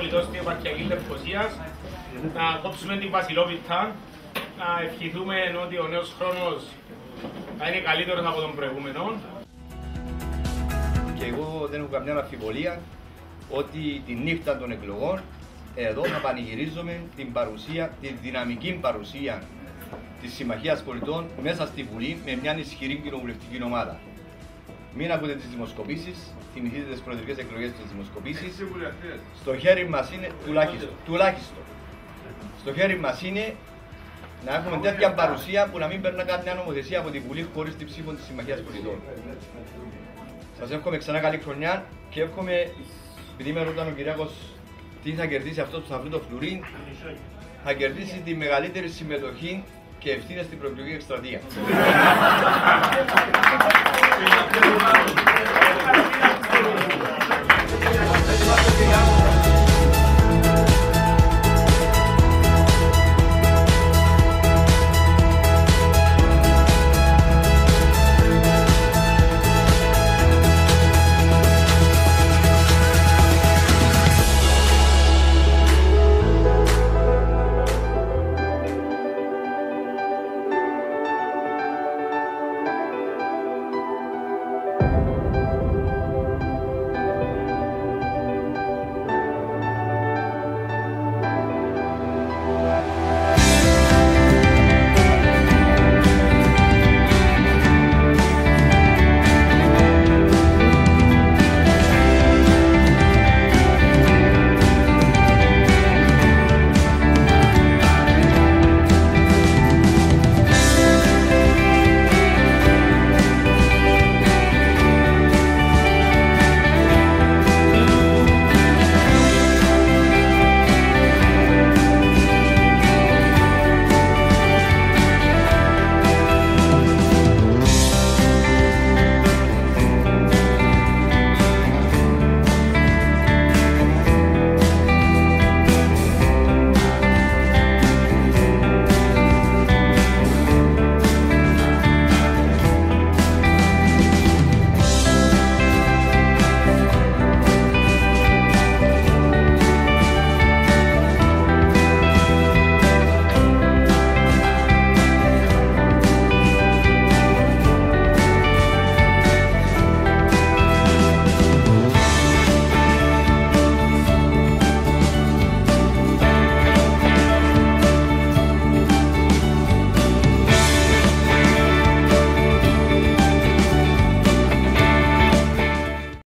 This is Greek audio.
Πολιτών στην επαρχιακή Λευκωσίας, να κόψουμε την Βασιλόπιτα, να ευχηθούμε ότι ο νέος χρόνος θα είναι καλύτερος από τον προηγούμενο. Και εγώ δεν έχω καμιά αμφιβολία ότι τη νύχτα των εκλογών εδώ θα πανηγυρίζουμε την παρουσία, τη δυναμική παρουσία της Συμμαχίας Πολιτών μέσα στη Βουλή με μια ισχυρή κοινοβουλευτική ομάδα. Μην ακούτε τις δημοσκοπήσεις, θυμηθείτε τις προεδρικές εκλογές της δημοσκοπήσεις. Στο χέρι μας είναι, τουλάχιστον, στο χέρι μας είναι να έχουμε τέτοια παρουσία που να μην περνά κάποια νομοθεσία από τη Βουλή χωρίς την ψήφο της Συμμαχίας Πολιτών. Σας εύχομαι ξανά καλή χρονιά και εύχομαι, επειδή με ρωτάνε ο Κυριάκος τι θα κερδίσει αυτός που θα βρει το φλουρί, θα κερδίσει τη μεγαλύτερη συμμετοχή και ευθύνη στην προεκλογική εκστρατεία.